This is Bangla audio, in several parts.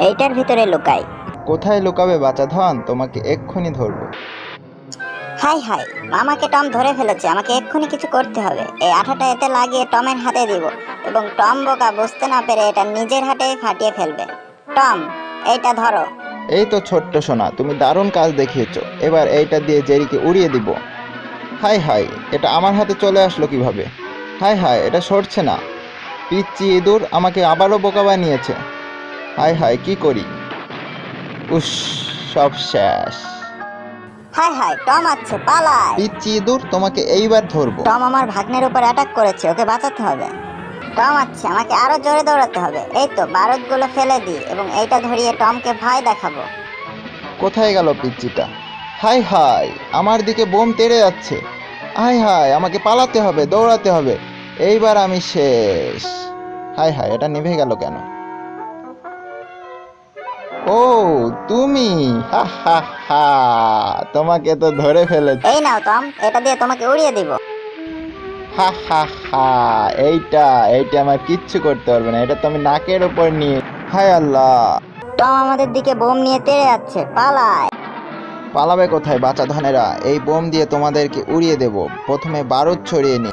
এইটার ভিতরে লুকাই। কোথায় লুকাবে বাচাধন? তোমাকে এক্ষুনি ধরবো। হাই হাই, আমাকে টম ধরে ফেলেছে। আমাকে এক্ষুনি কিছু করতে হবে। এই আঠাটা এতে লাগিয়ে টমের হাতে দিব এবং টম বোকা বুঝতে না পেরে এটা নিজের হাতেই ফাটিয়ে ফেলবে। টম, এইটা ধরো। এই তো ছোট্ট সোনা, তুমি দারুণ কাজ দেখিয়েছো। এবার এইটা দিয়ে জেরিকে উড়িয়ে দিব। হাই হাই, এটা আমার হাতে চলে আসলো কিভাবে? হাই হাই, এটা সরছে না। পিচ্চি ইঁদুর আমাকে আবারও বোকা বানিয়েছে। হাই হাই, কি করি? উস, সব শেষ। হাই হাই, টম আছে, পালায়। পিচ্চি ইঁদুর, তোমাকে এইবার ধরবো। টম আমার ভাগ্নের উপর অ্যাটাক করেছে, ওকে বাঁচাতে হবে। টম আছে, আমাকে আরো জোরে দৌড়াতে হবে। এই তো বারুদগুলো ফেলে দিই এবং এইটা ধরিয়ে টমকে ভয় দেখাবো। কোথায় গেল পিচ্চিটা? হাই হাই, আমার দিকে বোম তেড়ে যাচ্ছে। হাই হাই, আমাকে পালাতে হবে, দৌড়াতে হবে। এইবার আমি শেষ। হাই হাই, এটা নিভে গেল কেন? ও, তুমি! হা হা হা, তোমাকে তো ধরে ফেলেছি। এই নাও টম, এটা দিয়ে তোমাকে উড়িয়ে দিব। হা হা হা, এইটা এইটা আমার কিচ্ছু করতে পারবে না। এটা তো আমি নাকের উপর নিয়ে। হায় আল্লাহ! টম আমাদের দিকে বোম নিয়ে তেড়ে যাচ্ছে, পালায়। পালাবে কোথায় বাচাধনেরা? এই বোম দিয়ে তোমাদেরকে উড়িয়ে দেব। প্রথমে বারুদ ছড়িয়ে নি।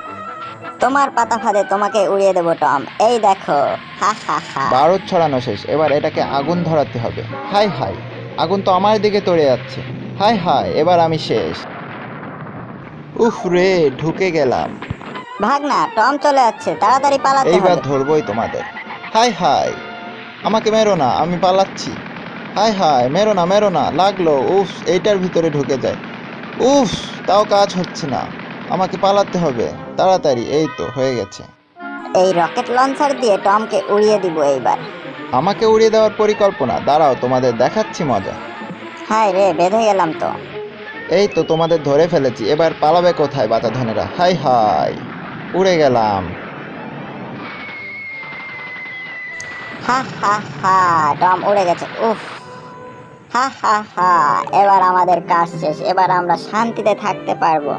তোমার পাতা ফাঁদে তোমাকে উড়িয়ে দেবো টম, এই দেখো। হা হা হা। বারুদ ছড়ানো শেষ, এবার এটাকে আগুন ধরাতে হবে। হাই হাই, আগুন তো আমার দিকে তোড়ে যাচ্ছে। হাই হাই, এবার আমি শেষ। উফ রে, ঢুকে গেলাম। ভাগনা, টম চলে যাচ্ছে, তাড়াতাড়ি পালাতে এইবার হবে। ধরবই তোমাদের। হাই হাই, আমাকে মেরো না, আমি পালাচ্ছি। হাই হাই, মেরো না মেরো না, লাগলো। উফ, এইটার ভিতরে ঢুকে যায়। উফ, তাও কাজ হচ্ছে না। আমাকে পালাতে হবে তাড়াতাড়ি। এই তো হয়ে গেছে। এই রকেট লঞ্চার দিয়ে টমকে উড়িয়ে দিব এইবার। আমাকে উড়িয়ে দেওয়ার পরিকল্পনা? দাঁড়াও, তোমাদের দেখাচ্ছি মজা। হাই রে, বেঁধে গেলাম তো। এই তো তোমাদের ধরে ফেলেছি। এবার পালাবে কোথায় বাচাধনেরা? হাই হাই, উড়ে গেলাম। হা হা হা, টম উড়ে গেছে। উফ, হা হা হা, এবার আমাদের কাজ শেষ। এবার আমরা শান্তিতে থাকতে পারবো।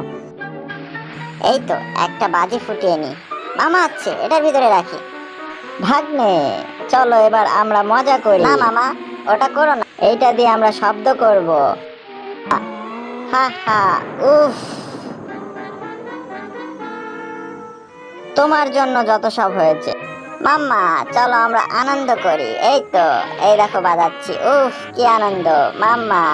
এই তো একটা বাজি ফুটিয়ে নি। মামা আছে, এটার ভিতরে রাখি। ভাগ্নে, চলো এবার আমরা মজা করি। না মামা, ওটা করো না। এইটা দিয়ে আমরা শব্দ করব। হা হা, উফ, তোমার জন্য যত সব হয়েছে। মাম্মা, চলো আমরা আনন্দ করি। এই তো, এই দেখো বাজাচ্ছি। উফ, কি আনন্দ মাম্মা।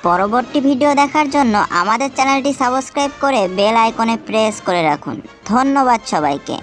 পরবর্তী ভিডিও দেখার জন্য আমাদের চ্যানেলটি সাবস্ক্রাইব করে বেল আইকনে প্রেস করে রাখুন। ধন্যবাদ সবাইকে।